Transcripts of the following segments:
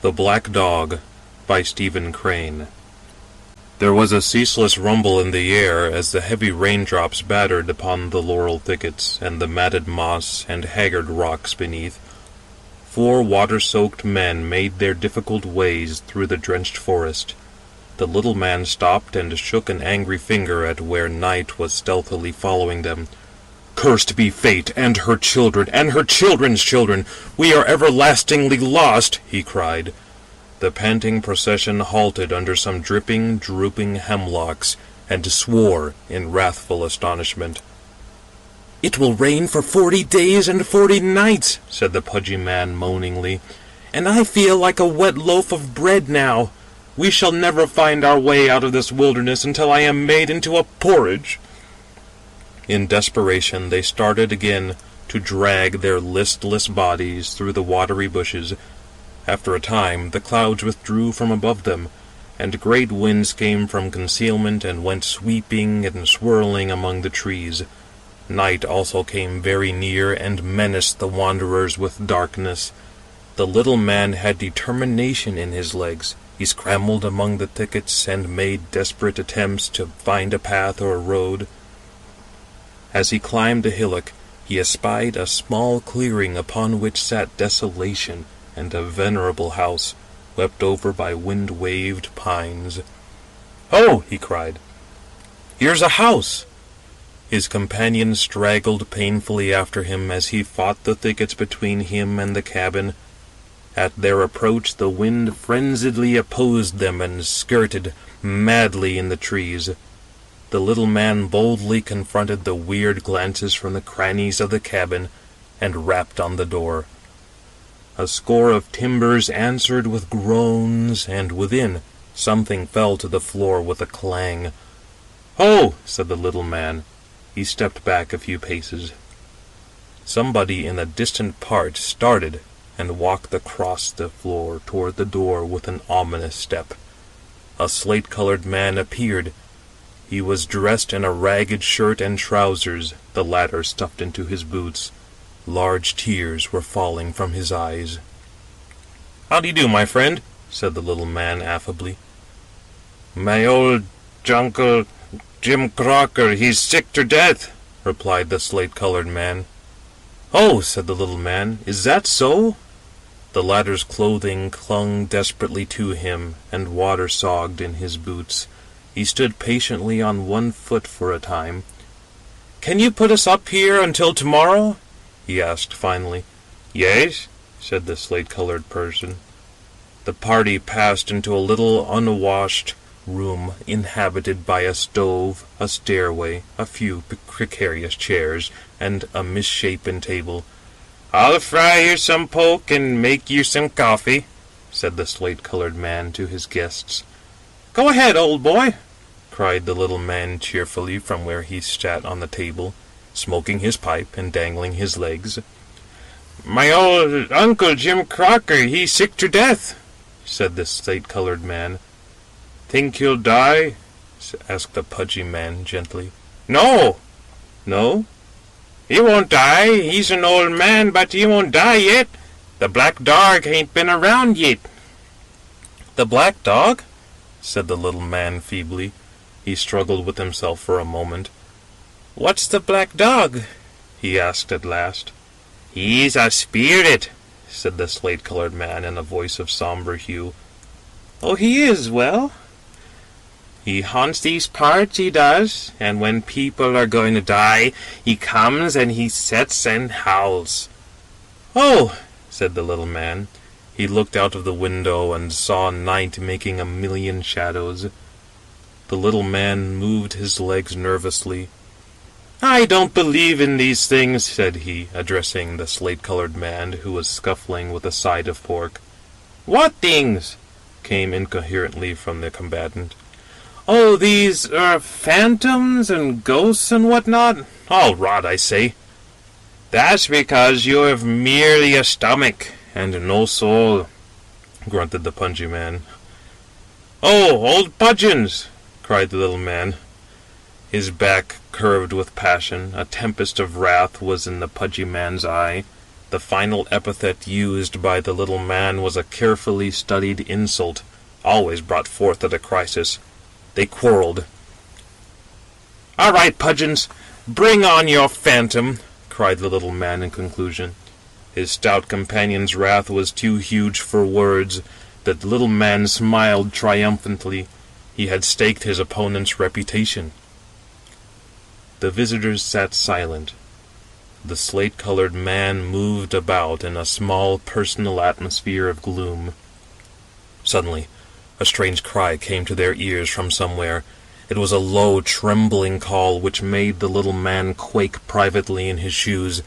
The Black Dog by Stephen Crane. There was a ceaseless rumble in the air as the heavy raindrops battered upon the laurel thickets and the matted moss and haggard rocks beneath. 4 water-soaked men made their difficult ways through the drenched forest. The little man stopped and shook an angry finger at where night was stealthily following them. "Cursed be fate, and her children, and her children's children! We are everlastingly lost!" he cried. The panting procession halted under some dripping, drooping hemlocks, and swore in wrathful astonishment. "It will rain for 40 days and 40 nights," said the pudgy man moaningly, "and I feel like a wet loaf of bread now. We shall never find our way out of this wilderness until I am made into a porridge." In desperation they started again to drag their listless bodies through the watery bushes. After a time the clouds withdrew from above them, and great winds came from concealment and went sweeping and swirling among the trees. Night also came very near and menaced the wanderers with darkness. The little man had determination in his legs. He scrambled among the thickets and made desperate attempts to find a path or a road. As he climbed a hillock, he espied a small clearing upon which sat desolation and a venerable house, wept over by wind-waved pines. "Oh!" he cried. "Here's a house!" His companions straggled painfully after him as he fought the thickets between him and the cabin. At their approach the wind frenziedly opposed them and skirted madly in the trees. The little man boldly confronted the weird glances from the crannies of the cabin, and rapped on the door. A score of timbers answered with groans, and within something fell to the floor with a clang. "Oh!" said the little man. He stepped back a few paces. Somebody in a distant part started and walked across the floor toward the door with an ominous step. A slate-colored man appeared. He was dressed in a ragged shirt and trousers, the latter stuffed into his boots. Large tears were falling from his eyes. "How do you do, my friend?" said the little man affably. "My old uncle, Jim Crocker, he's sick to death," replied the slate-colored man. "Oh," said the little man, "is that so?" The latter's clothing clung desperately to him, and water sogged in his boots. He stood patiently on one foot for a time. "Can you put us up here until tomorrow?" he asked finally. "Yes," said the slate-colored person. The party passed into a little unwashed room inhabited by a stove, a stairway, a few precarious chairs, and a misshapen table. "I'll fry you some poke and make you some coffee," said the slate-colored man to his guests. "Go ahead, old boy," cried the little man cheerfully from where he sat on the table, smoking his pipe and dangling his legs. "My old Uncle Jim Crocker, he's sick to death," said the slate-colored man. "Think he'll die?" asked the pudgy man gently. "No." "No?" "He won't die. He's an old man, but he won't die yet. The black dog ain't been around yet." "The black dog?" said the little man feebly. He struggled with himself for a moment. "What's the black dog?" he asked at last. "He's a spirit," said the slate-colored man in a voice of somber hue. "Oh, he is, well?" "He haunts these parts, he does, and when people are going to die, he comes and he sits and howls." "Oh," said the little man. He looked out of the window and saw night making a million shadows. The little man moved his legs nervously. "I don't believe in these things," said he, addressing the slate-colored man who was scuffling with a side of pork. "What things?" came incoherently from the combatant. "Oh, these, phantoms and ghosts and what-not. All rot, I say." "That's because you have merely a stomach and no soul," grunted the pudgy man. "Oh, old Pudgeons!" cried the little man. His back curved with passion. A tempest of wrath was in the pudgy man's eye. The final epithet used by the little man was a carefully studied insult, always brought forth at a crisis. They quarreled. "All right, Pudgeons, bring on your phantom," cried the little man in conclusion. His stout companion's wrath was too huge for words. The little man smiled triumphantly. He had staked his opponent's reputation. The visitors sat silent. The slate-colored man moved about in a small personal atmosphere of gloom. Suddenly, a strange cry came to their ears from somewhere. It was a low, trembling call which made the little man quake privately in his shoes.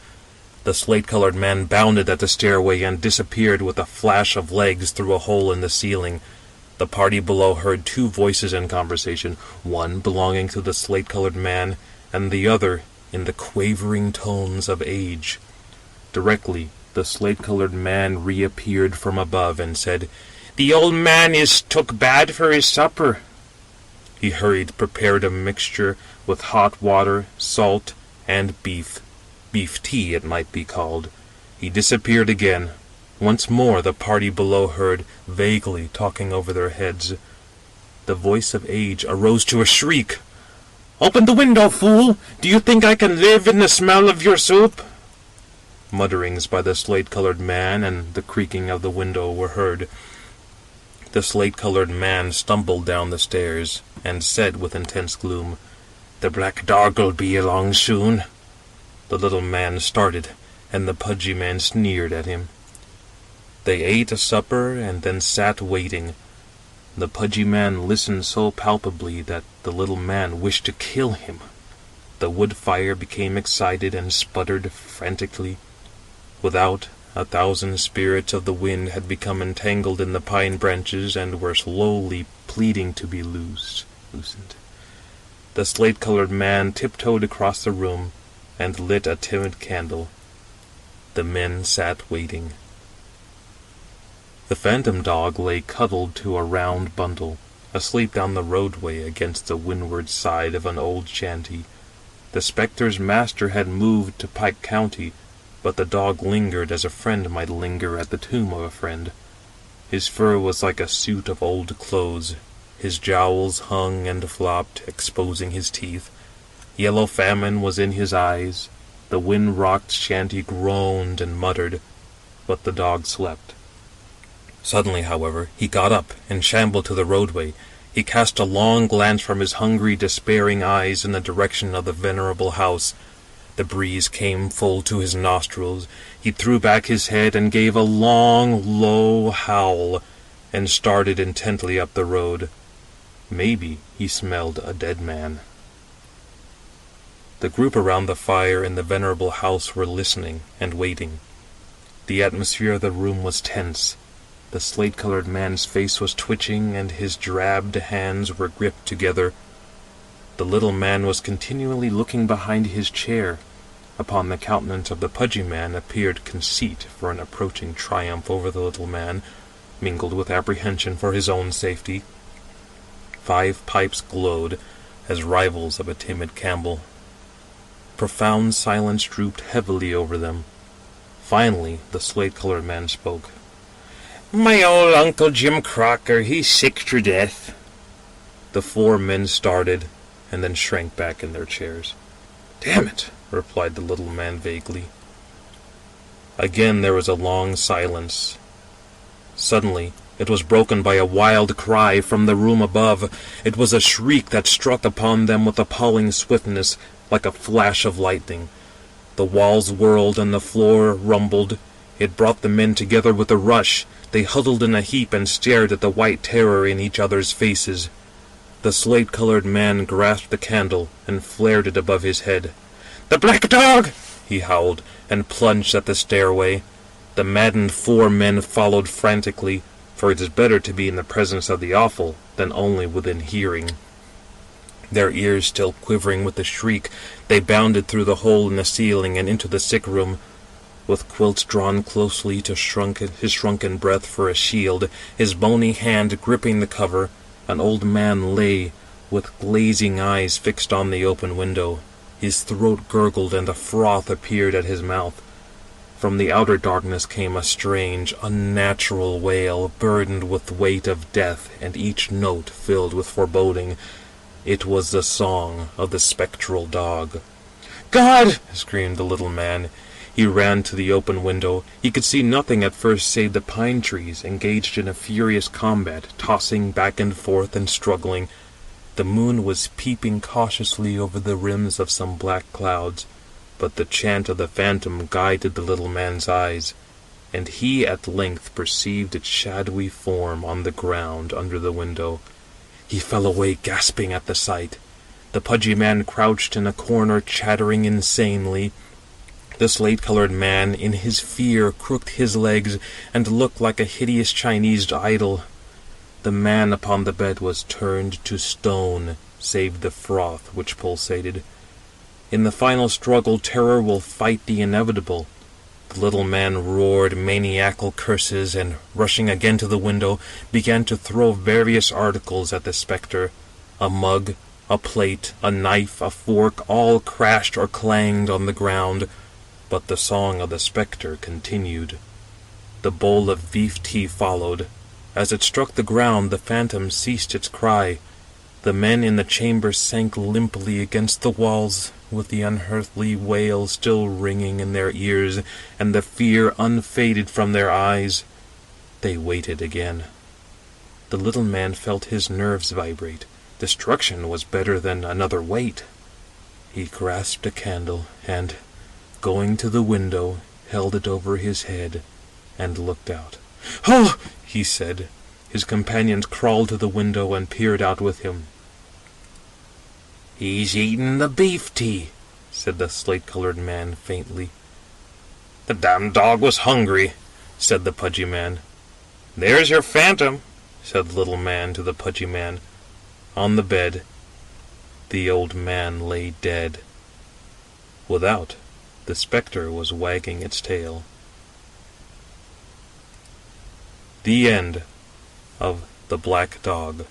The slate-colored man bounded at the stairway and disappeared with a flash of legs through a hole in the ceiling. The party below heard two voices in conversation, one belonging to the slate-colored man, and the other in the quavering tones of age. Directly, the slate-colored man reappeared from above and said, "The old man is took bad for his supper." He hurried, prepared a mixture with hot water, salt, and beef tea it might be called. He disappeared again. Once more the party below heard, vaguely talking over their heads. The voice of age arose to a shriek. "Open the window, fool! Do you think I can live in the smell of your soup?" Mutterings by the slate-colored man and the creaking of the window were heard. The slate-colored man stumbled down the stairs, and said with intense gloom, "The black dog'll be along soon." The little man started, and the pudgy man sneered at him. They ate a supper, and then sat waiting. The pudgy man listened so palpably that the little man wished to kill him. The wood fire became excited and sputtered frantically. Without, 1,000 spirits of the wind had become entangled in the pine branches and were slowly pleading to be loosened. The slate-colored man tiptoed across the room and lit a timid candle. The men sat waiting. The phantom dog lay cuddled to a round bundle, asleep down the roadway against the windward side of an old shanty. The spectre's master had moved to Pike County, but the dog lingered as a friend might linger at the tomb of a friend. His fur was like a suit of old clothes. His jowls hung and flopped, exposing his teeth. Yellow famine was in his eyes. The wind-rocked shanty groaned and muttered, but the dog slept. Suddenly, however, he got up and shambled to the roadway. He cast a long glance from his hungry, despairing eyes in the direction of the venerable house. The breeze came full to his nostrils. He threw back his head and gave a long, low howl, and started intently up the road. Maybe he smelled a dead man. The group around the fire in the venerable house were listening and waiting. The atmosphere of the room was tense. The slate-colored man's face was twitching, and his drabbed hands were gripped together. The little man was continually looking behind his chair. Upon the countenance of the pudgy man appeared conceit for an approaching triumph over the little man, mingled with apprehension for his own safety. 5 pipes glowed, as rivals of a timid Campbell. Profound silence drooped heavily over them. Finally, the slate-colored man spoke. "My old Uncle Jim Crocker, he's sick to death." The 4 men started, and then shrank back in their chairs. "Damn it," replied the little man vaguely. Again there was a long silence. Suddenly, it was broken by a wild cry from the room above. It was a shriek that struck upon them with appalling swiftness, like a flash of lightning. The walls whirled and the floor rumbled. It brought the men together with a rush. They huddled in a heap and stared at the white terror in each other's faces. The slate-colored man grasped the candle and flared it above his head. "The black dog!" he howled, and plunged at the stairway. The maddened 4 men followed frantically, for it is better to be in the presence of the awful than only within hearing. Their ears still quivering with the shriek, they bounded through the hole in the ceiling and into the sick room. With quilts drawn closely to his shrunken breath for a shield, his bony hand gripping the cover, an old man lay, with glazing eyes fixed on the open window. His throat gurgled, and the froth appeared at his mouth. From the outer darkness came a strange, unnatural wail, burdened with the weight of death, and each note filled with foreboding. It was the song of the spectral dog. "God!" screamed the little man. He ran to the open window. He could see nothing at first save the pine trees, engaged in a furious combat, tossing back and forth and struggling. The moon was peeping cautiously over the rims of some black clouds, but the chant of the phantom guided the little man's eyes, and he at length perceived its shadowy form on the ground under the window. He fell away gasping at the sight. The pudgy man crouched in a corner, chattering insanely. The slate-colored man, in his fear, crooked his legs, and looked like a hideous Chinese idol. The man upon the bed was turned to stone, save the froth which pulsated. In the final struggle, terror will fight the inevitable. The little man roared maniacal curses, and, rushing again to the window, began to throw various articles at the spectre. A mug, a plate, a knife, a fork, all crashed or clanged on the ground, but the song of the spectre continued. The bowl of beef tea followed. As it struck the ground, the phantom ceased its cry. The men in the chamber sank limply against the walls, with the unearthly wail still ringing in their ears, and the fear unfaded from their eyes. They waited again. The little man felt his nerves vibrate. Destruction was better than another wait. He grasped a candle, and, going to the window, held it over his head, and looked out. "Oh!" he said. His companions crawled to the window and peered out with him. "He's eaten the beef tea," said the slate-colored man faintly. "The damned dog was hungry," said the pudgy man. "There's your phantom," said the little man to the pudgy man. On the bed, the old man lay dead. Without, the spectre was wagging its tail. The end of The Black Dog.